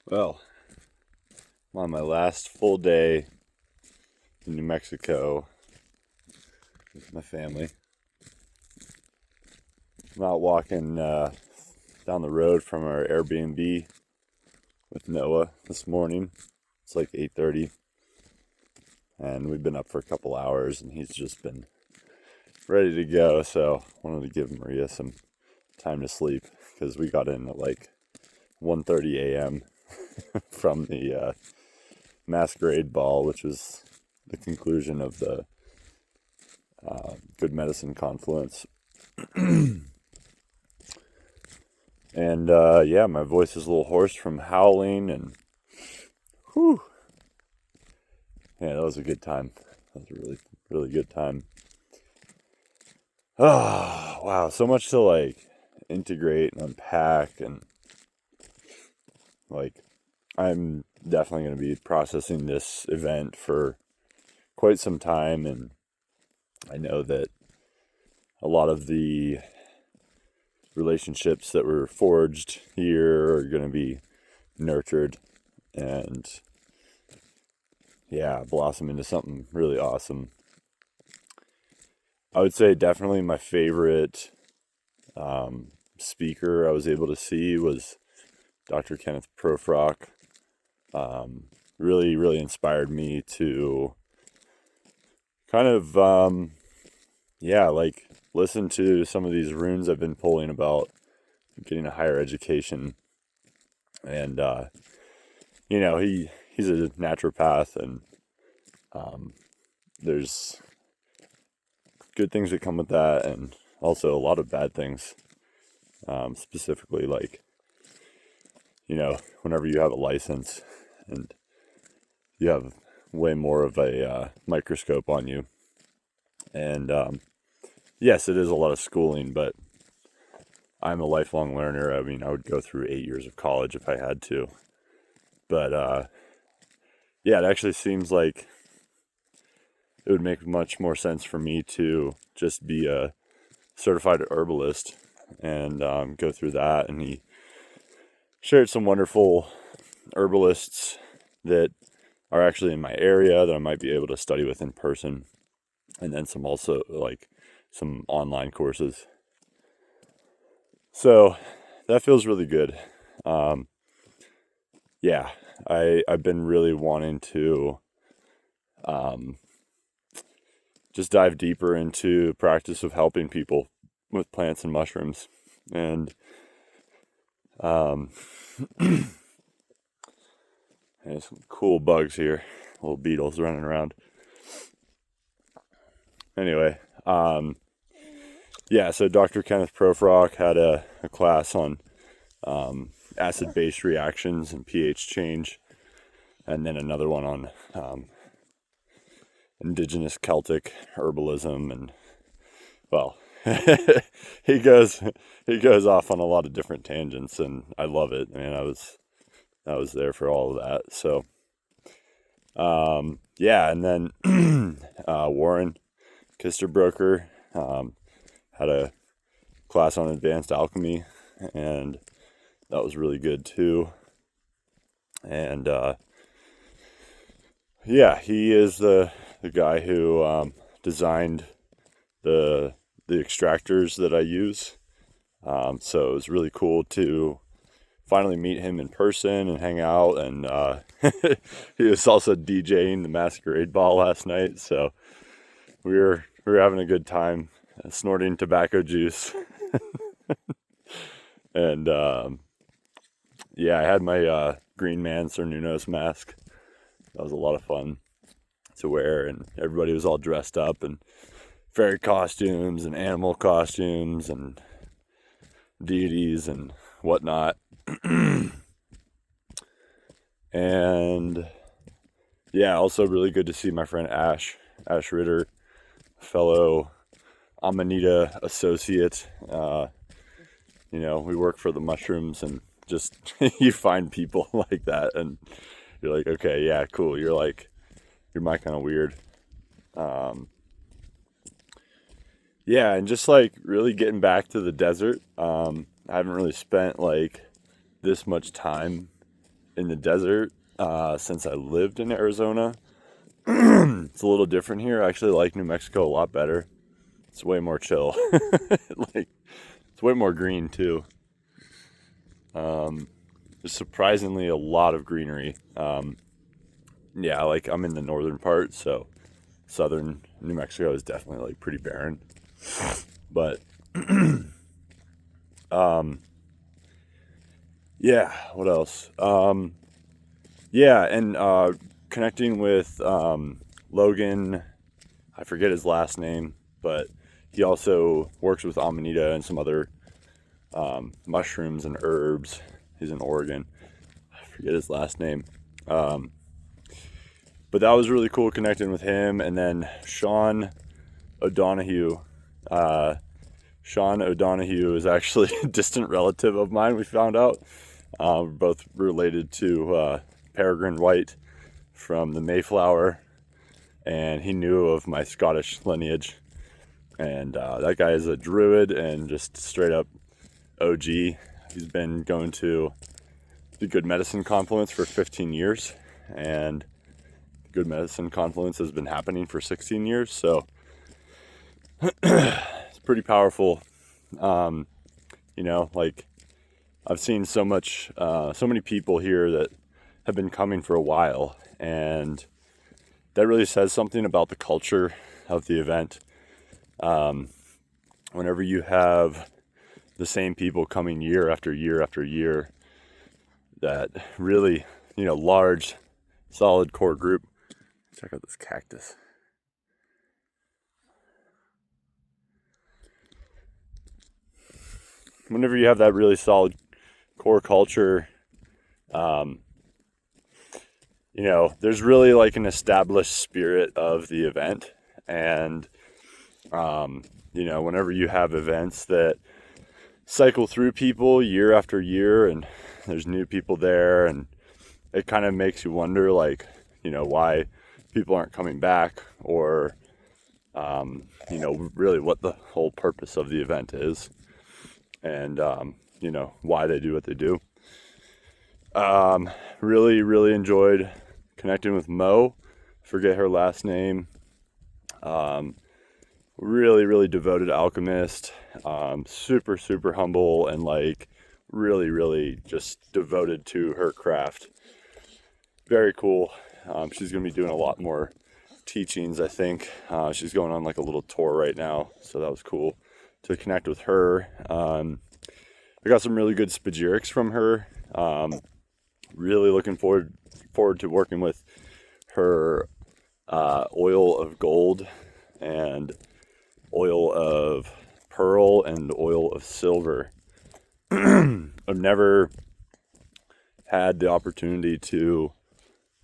Well, I'm on my last full day in New Mexico with my family. I'm out walking down the road from our Airbnb with Noah this morning. It's like 8:30, and we've been up for a couple hours, and he's just been ready to go. So I wanted to give Maria some time to sleep because we got in at like 1:30 a.m. from the masquerade ball, which was the conclusion of the Good Medicine Confluence. And yeah, my voice is a little hoarse from howling, and whew, yeah, that was a good time. That was a really, really good time. Oh, wow, so much to like integrate and unpack, and like I'm definitely going to be processing this event for quite some time, and I know that a lot of the relationships that were forged here are going to be nurtured and yeah, blossom into something really awesome. I would say definitely my favorite speaker I was able to see was Dr. Kenneth Profrock. Really, really inspired me to kind of, yeah, like listen to some of these runes I've been pulling about getting a higher education. And, he's a naturopath, and there's good things that come with that, and also a lot of bad things. Specifically, like, whenever you have a license and you have way more of a microscope on you. And yes, it is a lot of schooling, but I'm a lifelong learner. I mean, I would go through 8 years of college if I had to. But yeah, it actually seems like it would make much more sense for me to just be a certified herbalist and go through that. And he shared some wonderful herbalists that are actually in my area that I might be able to study with in person, and then some also like some online courses. So that feels really good. Yeah, I've been really wanting to just dive deeper into practice of helping people with plants and mushrooms. And there's some cool bugs here, little beetles running around. Anyway, yeah, so Dr. Kenneth Profrock had a class on acid-base reactions and pH change, and then another one on indigenous Celtic herbalism, and well, he goes off on a lot of different tangents, and I love it. I mean, I was there for all of that. So yeah, and then Warren Kisterbroker had a class on advanced alchemy, and that was really good too. And yeah, he is the guy who designed the extractors that I use. So it was really cool to finally meet him in person and hang out. And he was also DJing the Masquerade Ball last night, so we were having a good time, snorting tobacco juice. And yeah, I had my Green Man Cernunos mask. That was a lot of fun to wear, and everybody was all dressed up in fairy costumes and animal costumes and deities and whatnot. And yeah, also really good to see my friend Ash Ritter, fellow Amanita associate. We work for the mushrooms, and just you find people like that, and you're like, okay, yeah, cool. You're my kind of weird. Yeah, and just like really getting back to the desert. I haven't really spent like this much time in the desert since I lived in Arizona. It's a little different here. I actually like New Mexico a lot better. It's way more chill. Like, it's way more green too. There's surprisingly a lot of greenery. Yeah, like I'm in the northern part, so southern New Mexico is definitely like pretty barren. But yeah, what else? Yeah, and connecting with Logan, I forget his last name, but he also works with Amanita and some other mushrooms and herbs. He's in Oregon. I forget his last name. But that was really cool connecting with him. And then Sean O'Donohue. Sean O'Donohue is actually a distant relative of mine, we found out. We're both related to Peregrine White from the Mayflower. And he knew of my Scottish lineage. And that guy is a druid and just straight up OG. He's been going to the Good Medicine Confluence for 15 years. And Good Medicine Confluence has been happening for 16 years, so it's pretty powerful. Like I've seen so many people here that have been coming for a while, and that really says something about the culture of the event. Whenever you have the same people coming year after year after year, that really, large, solid core group. Check out this cactus. Whenever you have that really solid core culture, there's really like an established spirit of the event. And, whenever you have events that cycle through people year after year and there's new people there, and it kind of makes you wonder, like, why people aren't coming back, or really what the whole purpose of the event is, and why they do what they do. Really enjoyed connecting with Mo. Forget her last name. Really devoted alchemist. Super humble, and like really just devoted to her craft. Very cool. She's going to be doing a lot more teachings, I think. She's going on like a little tour right now, so that was cool to connect with her. I got some really good spagyrics from her. Really looking forward to working with her oil of gold and oil of pearl and oil of silver. I've never had the opportunity to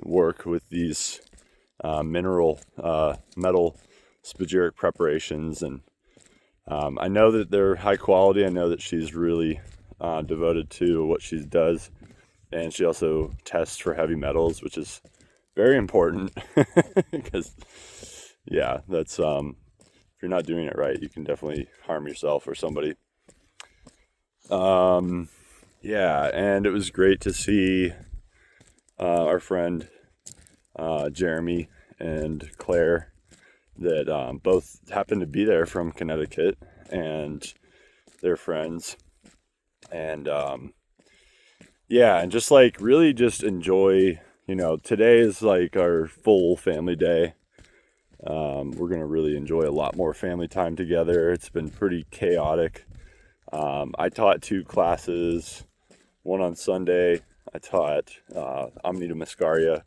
work with these metal spagyric preparations, and I know that they're high quality. I know that she's really devoted to what she does, and she also tests for heavy metals, which is very important because that's if you're not doing it right, you can definitely harm yourself or somebody. And it was great to see our friend Jeremy and Claire, that both happened to be there from Connecticut, and they're friends. And and just like really just enjoy, today is like our full family day. We're gonna really enjoy a lot more family time together. It's been pretty chaotic. I taught 2 classes, one on Sunday. I taught Amanita Muscaria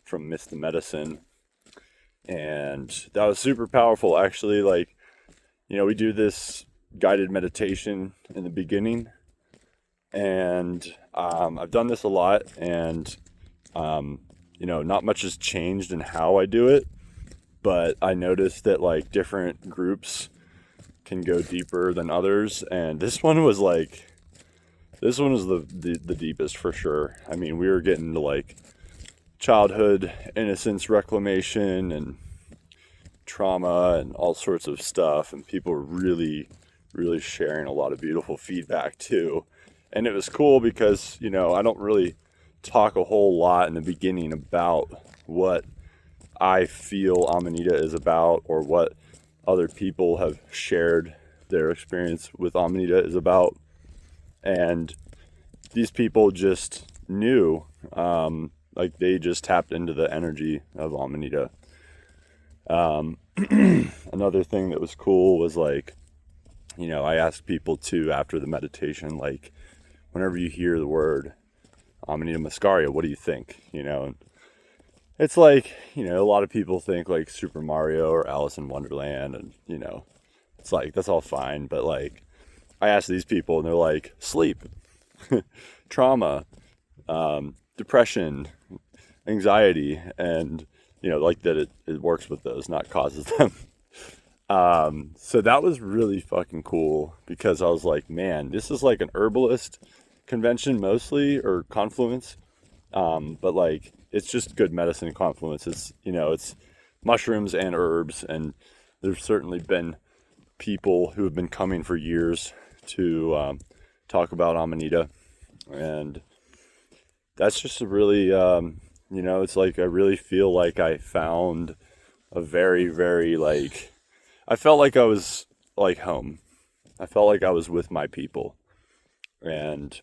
from Miss the Medicine, and that was super powerful. Actually, like, we do this guided meditation in the beginning, and I've done this a lot, and not much has changed in how I do it, but I noticed that like different groups can go deeper than others, and this one was the deepest for sure. I mean, we were getting to like childhood innocence reclamation and trauma and all sorts of stuff, and people were really sharing a lot of beautiful feedback too. And it was cool because I don't really talk a whole lot in the beginning about what I feel Amanita is about, or what other people have shared their experience with Amanita is about. And these people just knew, like they just tapped into the energy of Amanita. Another thing that was cool was like, I asked people too after the meditation, like, whenever you hear the word Amanita Muscaria, what do you think? And it's like, a lot of people think like Super Mario or Alice in Wonderland, and it's like, that's all fine. But like, I asked these people and they're like, sleep, trauma, depression, anxiety, and like that it works with those, not causes them. So that was really fucking cool, because I was like, man, this is like an herbalist convention mostly, or confluence. But like, it's just Good Medicine Confluence. It's, it's mushrooms and herbs. And there's certainly been people who have been coming for years to talk about Amanita. And that's just a really, it's like, I really feel like I found a very, very, like, I felt like I was like home. I felt like I was with my people. And,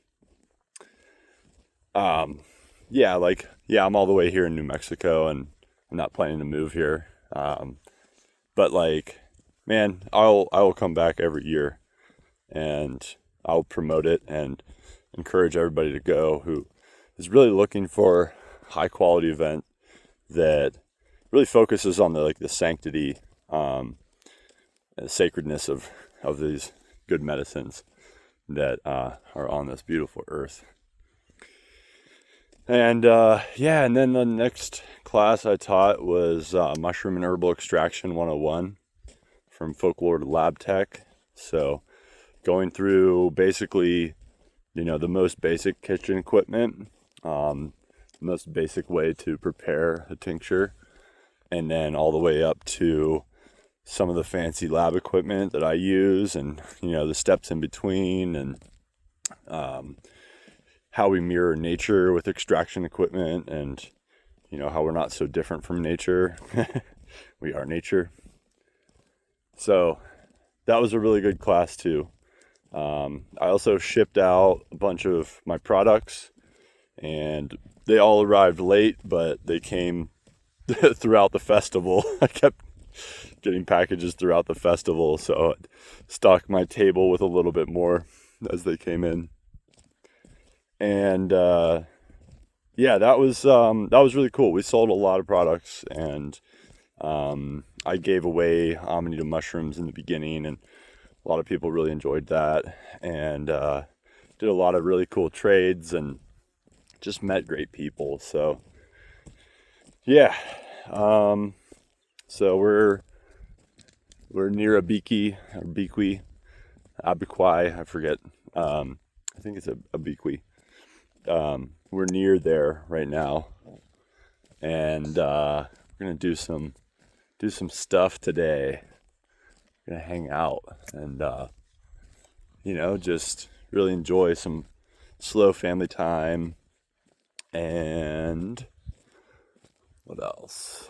I'm all the way here in New Mexico, and I'm not planning to move here. But like, man, I will come back every year, and I'll promote it and encourage everybody to go who is really looking for a high quality event that really focuses on the sanctity, and the sacredness of these good medicines that are on this beautiful earth. And and then the next class I taught was Mushroom and Herbal Extraction 101 from Folklore to Lab Tech. So going through basically, the most basic kitchen equipment, the most basic way to prepare a tincture, and then all the way up to some of the fancy lab equipment that I use, and, the steps in between, and how we mirror nature with extraction equipment, and how we're not so different from nature. We are nature. So that was a really good class too. I also shipped out a bunch of my products, and they all arrived late, but they came throughout the festival. I kept getting packages throughout the festival, so I stocked my table with a little bit more as they came in. And that was really cool. We sold a lot of products, and I gave away Amanita mushrooms in the beginning, and a lot of people really enjoyed that, and did a lot of really cool trades, and just met great people. So so we're near Abiqui, or Bequi, Abiqui, I forget. I think it's Abiqui. We're near there right now, and we're gonna do some stuff today. We're gonna hang out and just really enjoy some slow family time. And what else?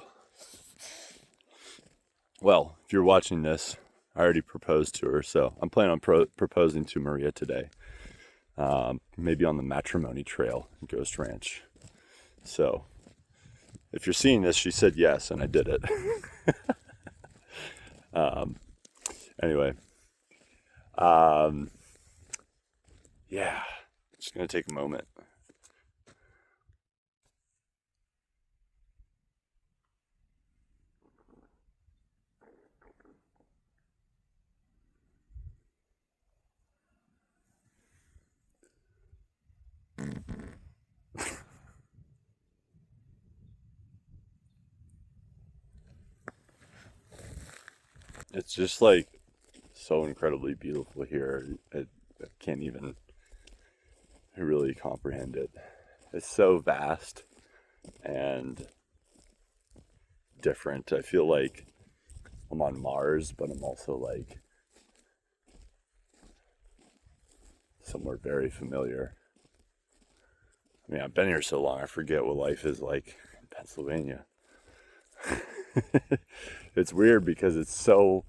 Well, if you're watching this, I already proposed to her, so I'm planning on proposing to Maria today. Maybe on the matrimony trail in Ghost Ranch. So if you're seeing this, she said yes, and I did it. Anyway, just gonna take a moment. It's just like so incredibly beautiful here. I can't even really comprehend it. It's so vast and different. I feel like I'm on Mars, but I'm also like somewhere very familiar. I mean, I've been here so long, I forget what life is like in Pennsylvania. It's weird because it's so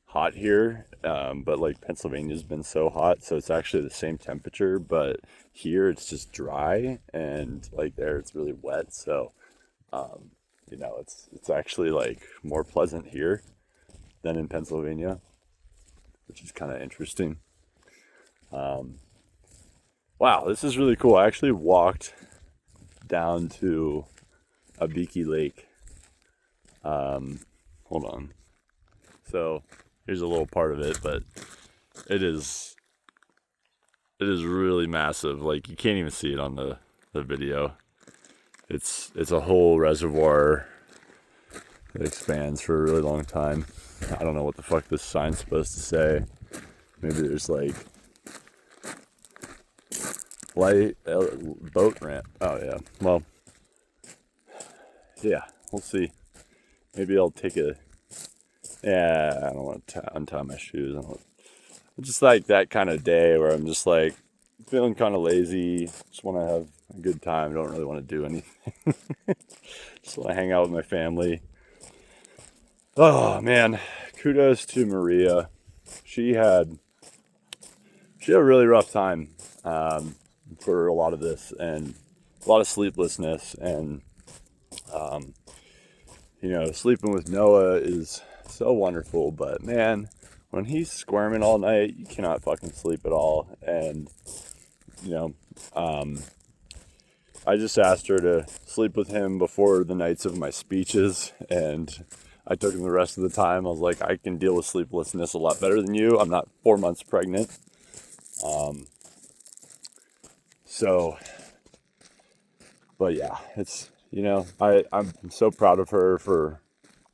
hot here, but like Pennsylvania's been so hot, so it's actually the same temperature, but here it's just dry, and like there it's really wet. So it's actually like more pleasant here than in Pennsylvania, which is kind of interesting. Wow, this is really cool. I actually walked down to a Beaky Lake. Hold on. So here's a little part of it, but it is really massive. Like you can't even see it on the video. It's a whole reservoir that expands for a really long time. I don't know what the fuck this sign's supposed to say. Maybe there's like light boat ramp. Oh yeah. Well, yeah. We'll see. Maybe I'll take a. Yeah, I don't want to untie my shoes. It's just like that kind of day where I'm just like feeling kind of lazy. Just want to have a good time. Don't really want to do anything. Just want to hang out with my family. Oh man, kudos to Maria. She had a really rough time for a lot of this, and a lot of sleeplessness, and sleeping with Noah is so wonderful, but man, when he's squirming all night, you cannot fucking sleep at all. And I just asked her to sleep with him before the nights of my speeches, and I took him the rest of the time. I was like, I can deal with sleeplessness a lot better than you. I'm not 4 months pregnant. But yeah, it's, I'm so proud of her for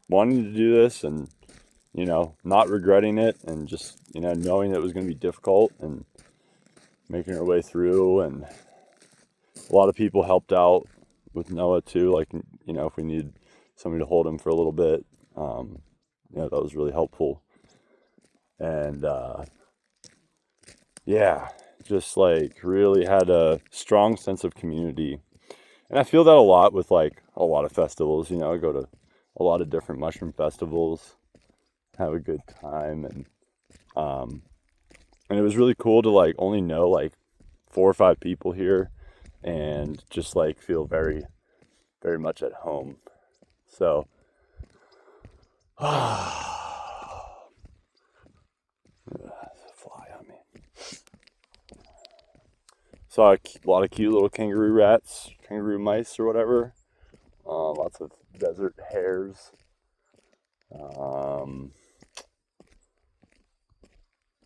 wanting to do this, and, not regretting it, and just, knowing it was going to be difficult and making her way through. And a lot of people helped out with Noah too. Like, if we need somebody to hold him for a little bit, that was really helpful. And, yeah, just like really had a strong sense of community. And I feel that a lot with like a lot of festivals. I go to a lot of different mushroom festivals, have a good time, and it was really cool to like only know like 4 or 5 people here, and just like feel very, very much at home. So, fly on me. Saw a lot of cute little kangaroo rats, kangaroo mice or whatever. Lots of desert hares.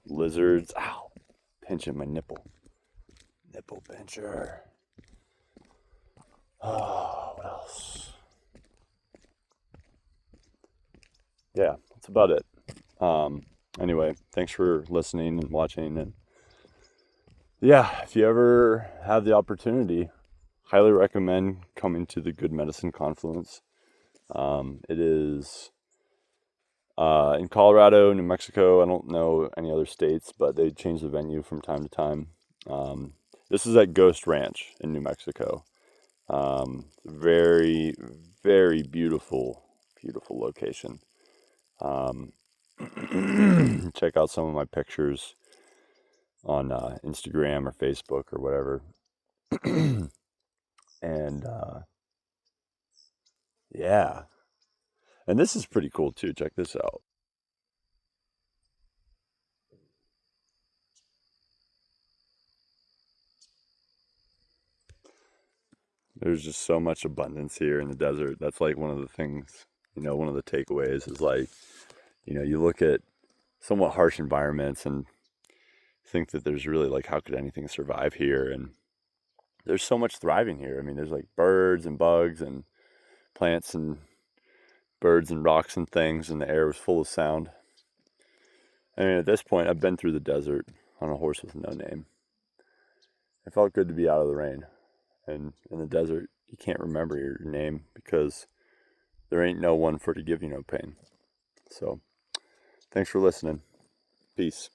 Lizards. Ow! Pinching my nipple. Nipple pincher. Oh, what else? Yeah, that's about it. Anyway, thanks for listening and watching. And yeah, if you ever have the opportunity, highly recommend coming to the Good Medicine Confluence. It is in Colorado, New Mexico. I don't know any other states, but they change the venue from time to time. This is at Ghost Ranch in New Mexico. Very, very beautiful, beautiful location. Check out some of my pictures on Instagram or Facebook or whatever. And yeah. And this is pretty cool too. Check this out. There's just so much abundance here in the desert. That's like one of the things, one of the takeaways is like, you look at somewhat harsh environments and think that there's really like, how could anything survive here? And there's so much thriving here. I mean, there's like birds and bugs and plants and birds and rocks and things, and the air was full of sound. I mean, at this point, I've been through the desert on a horse with no name. It felt good to be out of the rain. And in the desert, you can't remember your name because there ain't no one for to give you no pain. So, thanks for listening. Peace.